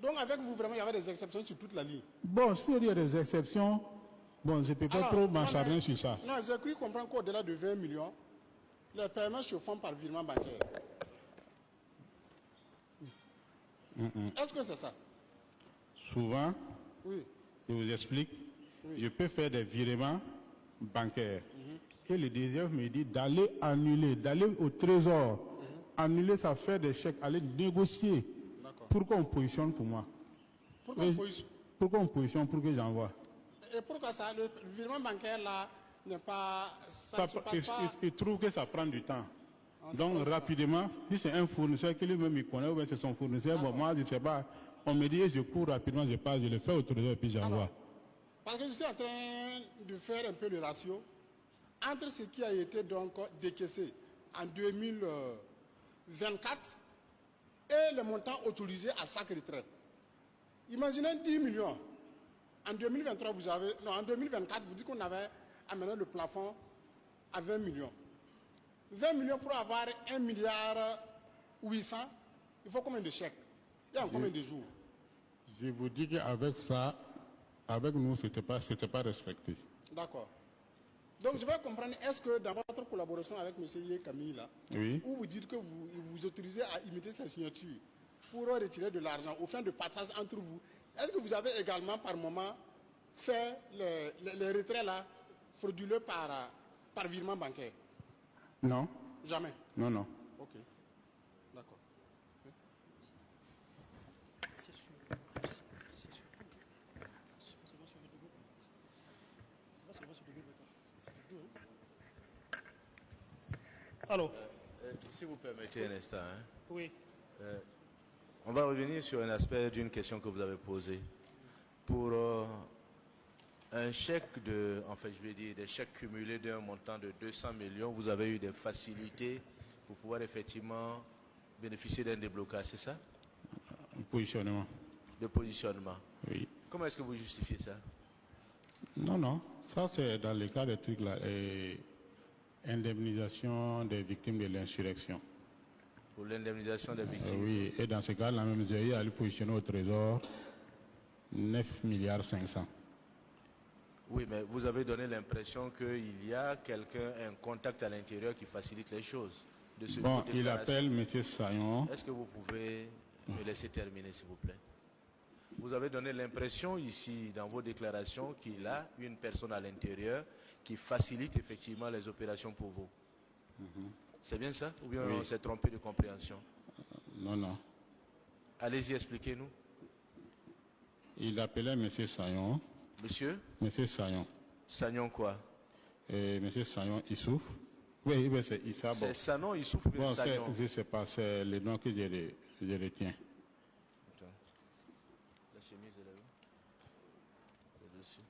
Donc avec vous, vraiment, il y avait des exceptions sur toute la ligne. Bon, s'il y a des exceptions, bon, je ne peux pas trop m'acharner sur ça. Non, j'ai cru comprendre qu'au-delà de 20 millions, les paiements se font par virement bancaire. Est-ce que c'est ça? Souvent, Oui. je vous explique, Oui. je peux faire des virements bancaires. Et le DGF me dit d'aller annuler, d'aller au trésor, annuler ça, faire des chèques, aller négocier. Pourquoi on positionne pour moi? Pourquoi on positionne pour que j'envoie? Et pourquoi ça, le virement bancaire là n'est pas... Il trouve que ça prend du temps. Donc rapidement, si c'est un fournisseur qui lui-même il connaît, ou bien c'est son fournisseur, bon, moi je ne sais pas, on me dit je cours rapidement, je passe, je le fais au trésor et puis j'envoie. Parce que je suis en train de faire un peu le ratio entre ce qui a été donc décaissé en 2024 et le montant autorisé à chaque retraite. Imaginez 10 millions. En 2023, vous avez... Non, en 2024, vous dites qu'on avait amené le plafond à 20 millions. 20 millions pour avoir 1 milliard 800, il faut combien de chèques? Il y a combien de jours? Je vous dis qu'avec ça, avec nous, ce n'était pas respecté. D'accord. Donc je vais comprendre, est-ce que dans votre collaboration avec M. Yé Camille, là, oui, où vous dites que vous autorisez à imiter sa signature pour retirer de l'argent au fin de partage entre vous, est-ce que vous avez également par moment fait les retraits là frauduleux par virement bancaire? Non. Jamais? Non, non. Ok. D'accord. C'est sûr. Alors, si vous permettez un instant, hein, oui. On va revenir sur un aspect d'une question que vous avez posée. Pour un chèque de, en fait, je vais dire des chèques cumulés d'un montant de 200 millions, vous avez eu des facilités pour pouvoir effectivement bénéficier d'un déblocage, c'est ça? Positionnement. De positionnement. Oui. Comment est-ce que vous justifiez ça? Non, non. Ça, c'est dans le cas des trucs là. Indemnisation des victimes de l'insurrection. Pour l'indemnisation des victimes? Oui, et dans ce cas-là, même, j'ai eu à lui positionner au trésor 9 milliards 500. Oui, mais vous avez donné l'impression qu'il y a quelqu'un, un contact à l'intérieur qui facilite les choses. Bon, il appelle M. Sayon. Est-ce que vous pouvez me laisser terminer, s'il vous plaît? Vous avez donné l'impression ici, dans vos déclarations, qu'il a une personne à l'intérieur qui facilite effectivement les opérations pour vous. C'est bien ça? Ou bien on s'est trompé de compréhension? Non, non. Allez-y, expliquez-nous. Il appelait M. Sayon. Monsieur? M. Sayon. Sayon quoi? M. Sayon Issouf. Oui, c'est Issa. C'est Sanon Issouf ou bien Sayon? Je ne sais pas, c'est le nom que je retiens. Attends. La chemise est là-bas. Là-dessus.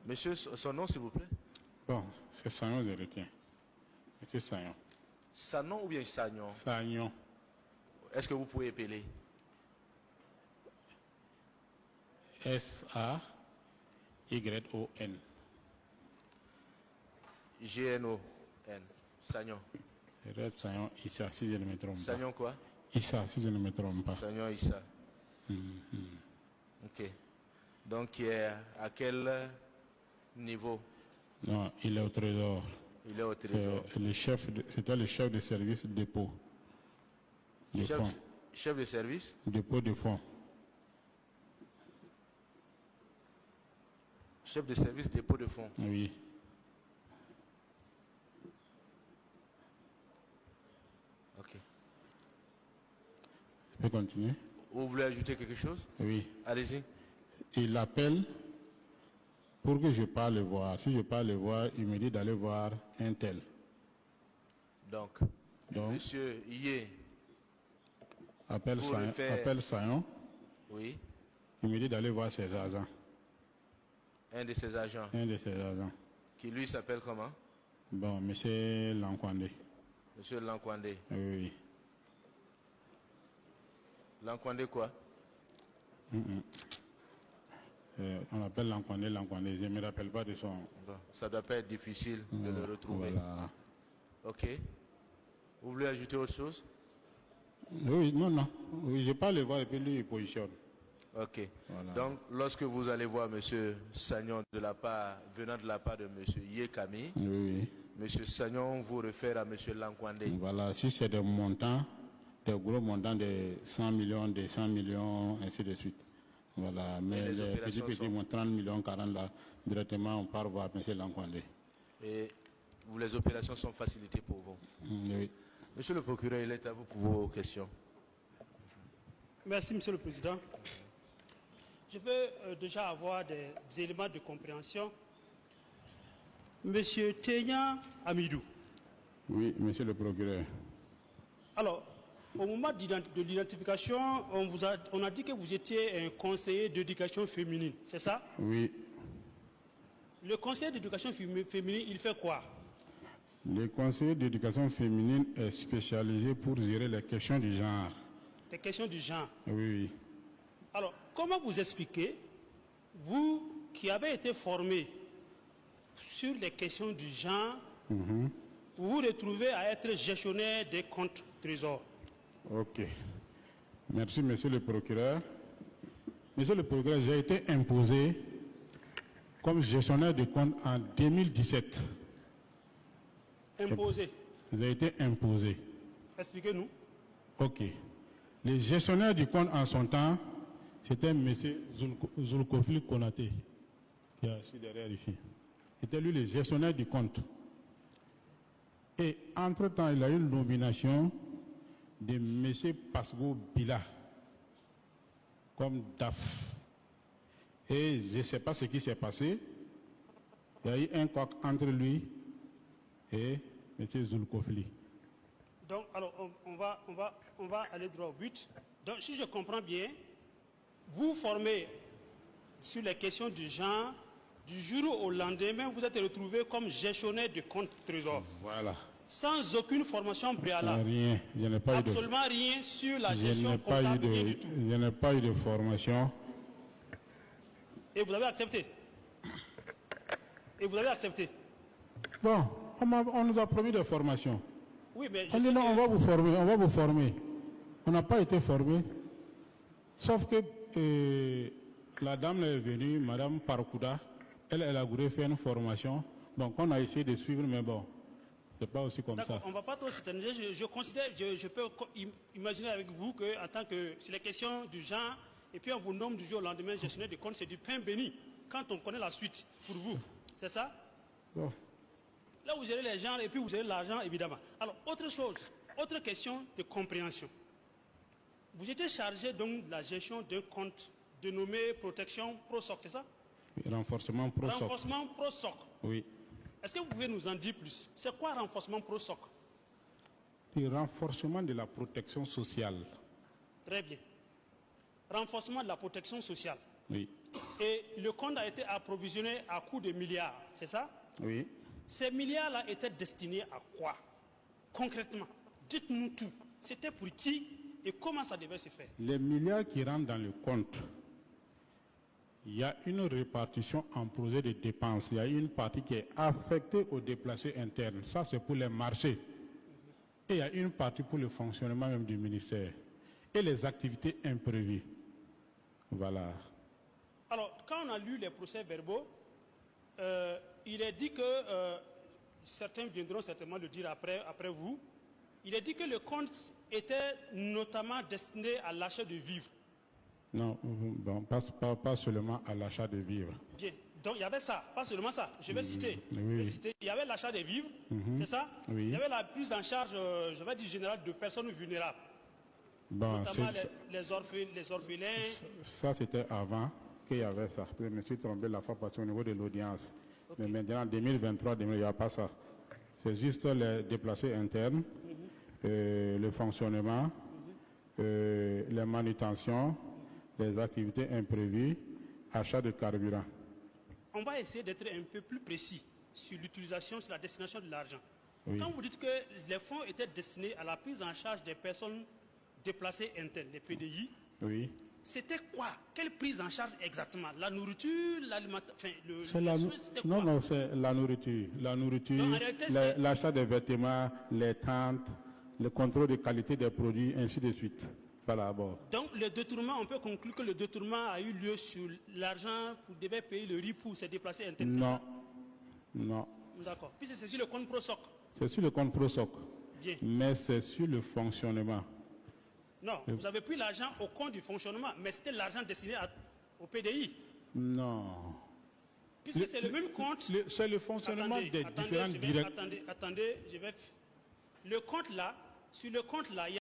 Monsieur, son nom, s'il vous plaît? Bon, c'est Sayon, je retiens. M. Sayon. Sanon ou bien Sagnon? Sayon. Est-ce que vous pouvez épeler? S-A-Y-O-N. G-N-O-N. Sagnon. Red Sayon Issa, si je ne me trompe pas. Sagnon quoi? Issa, si je ne me trompe pas. Sagnon Issa. Ok. Donc, il est à quel niveau? Non, il est au trésor. Il est au trésor. C'était le chef de service dépôt. Chef de service? Dépôt de fonds. Chef de service dépôt de fonds. Oui. Ok. Je peux continuer? Vous voulez ajouter quelque chose? Oui. Allez-y. Il appelle pour que je parle le voir. Si je parle le voir, il me dit d'aller voir un tel. Donc Monsieur Yé appelle Sayon. Oui. Il me dit d'aller voir ses agents. Un de ses agents. Un de ses agents. Qui lui s'appelle comment? Bon, monsieur Lankwande. Monsieur Lankwande. Oui. Lankwande quoi? On appelle Lankwande. Je ne me rappelle pas de son... Bon, ça doit pas être difficile de le retrouver. Voilà. Ok. Vous voulez ajouter autre chose? Oui, non. Oui, je parle voir et puis lui, il positionne. Ok. Voilà. Donc, lorsque vous allez voir M. Sagnon venant de la part de M. Yekami, Oui. M. Sagnon vous réfère à M. Lankwande. Voilà, si c'est des montants, des gros montants de 100 millions, 200 millions, ainsi de suite. Voilà, mais les petits montants, 30 millions, 40 là, directement, on part voir M. Lankwande. Et les opérations sont facilitées pour vous. Oui. Monsieur le procureur, il est à vous pour vos questions. Merci, Monsieur le Président. Je veux déjà avoir des éléments de compréhension. Monsieur Tenya Amidou. Oui, Monsieur le procureur. Alors, au moment de l'identification, on a dit que vous étiez un conseiller d'éducation féminine, c'est ça? Oui. Le conseiller d'éducation féminine, il fait quoi? Le conseiller d'éducation féminine est spécialisé pour gérer les questions du genre. Les questions du genre? Oui. Alors, comment vous expliquez, vous qui avez été formé sur les questions du genre, vous vous retrouvez à être gestionnaire des comptes trésors? Ok. Merci, Monsieur le procureur. Monsieur le procureur, j'ai été imposé comme gestionnaire de comptes en 2017. Imposé? J'ai été imposé. Expliquez-nous. Ok. Le gestionnaire du compte en son temps, c'était M. Zulkofli Konaté, qui est assis derrière ici. C'était lui le gestionnaire du compte. Et entre-temps, il a eu une nomination de M. Pasgo Bila comme DAF. Et je ne sais pas ce qui s'est passé. Il y a eu un couac entre lui et M. Zulkofli. Donc, alors, on va aller droit au but. Donc, si je comprends bien, vous formez sur les questions du genre, du jour au lendemain, vous êtes retrouvé comme gestionnaire de compte trésor. Voilà. Sans aucune formation préalable. Rien. Je n'ai pas absolument rien sur la gestion comptable, rien du tout. Je n'ai pas eu de formation. Et vous avez accepté? Et vous avez accepté? Bon, on nous a promis des formations. Oui, mais on dit non, on va vous former. On n'a pas été formé. Sauf que la dame est venue, Madame Parkouda, elle a voulu faire une formation. Donc on a essayé de suivre, mais bon, c'est pas aussi comme ça. On ne va pas trop s'éterniser. Je considère, je peux imaginer avec vous qu'en tant que c'est les questions du genre, et puis on vous nomme du jour au lendemain gestionnaire de compte, c'est du pain béni. Quand on connaît la suite pour vous, c'est ça? Bon. Là, vous gérez les gens et puis vous gérez l'argent, évidemment. Alors, autre chose, autre question de compréhension. Vous étiez chargé donc de la gestion d'un compte dénommé Protection ProSoc, c'est ça? Oui, renforcement ProSoc. Renforcement ProSoc. Oui. Est-ce que vous pouvez nous en dire plus? C'est quoi renforcement ProSoc? Le renforcement de la protection sociale. Très bien. Renforcement de la protection sociale. Oui. Et le compte a été approvisionné à coût de milliards, c'est ça? Oui. Ces milliards-là étaient destinés à quoi? Concrètement, dites-nous tout. C'était pour qui et comment ça devait se faire? Les milliards qui rentrent dans le compte, il y a une répartition en projet de dépenses. Il y a une partie qui est affectée aux déplacés internes. Ça, c'est pour les marchés. Et il y a une partie pour le fonctionnement même du ministère. Et les activités imprévues. Voilà. Alors, quand on a lu les procès-verbaux, il est dit que, certains viendront certainement le dire après vous, il est dit que le compte était notamment destiné à l'achat de vivres. Non, bon, pas seulement à l'achat de vivres. Bien, donc il y avait ça, pas seulement ça. Je vais citer. Oui. Il y avait l'achat des vivres, c'est ça? Oui. Il y avait la prise en charge, je vais dire générale, de personnes vulnérables. Bon, notamment les orphelins. Ça, c'était avant qu'il y avait ça. Je me suis trompé la fois passée au niveau de l'audience. Okay. Mais maintenant, en 2023, il n'y a pas ça. C'est juste les déplacés internes, le fonctionnement, les manutentions, les activités imprévues, achat de carburant. On va essayer d'être un peu plus précis sur l'utilisation, sur la destination de l'argent. Oui. Quand vous dites que les fonds étaient destinés à la prise en charge des personnes déplacés internes, les PDI, oui. C'était quoi? Quelle prise en charge exactement? La nourriture, l'alimentation, c'était quoi? Non, c'est la nourriture. La nourriture, l'achat des vêtements, les tentes, le contrôle de qualité des produits, ainsi de suite. Voilà, bon. Donc, le détournement, on peut conclure que le détournement a eu lieu sur l'argent pour devait payer le riz pour se déplacer interne. Non. Non. D'accord. Puisque c'est sur le compte ProSoc. C'est sur le compte ProSoc. Bien. Mais c'est sur le fonctionnement. Non, vous avez pris l'argent au compte du fonctionnement, mais c'était l'argent destiné au PDI. Non. Puisque c'est le même compte. C'est le fonctionnement des différents directs. Attendez, je vais. Le compte là, sur le compte là, il y a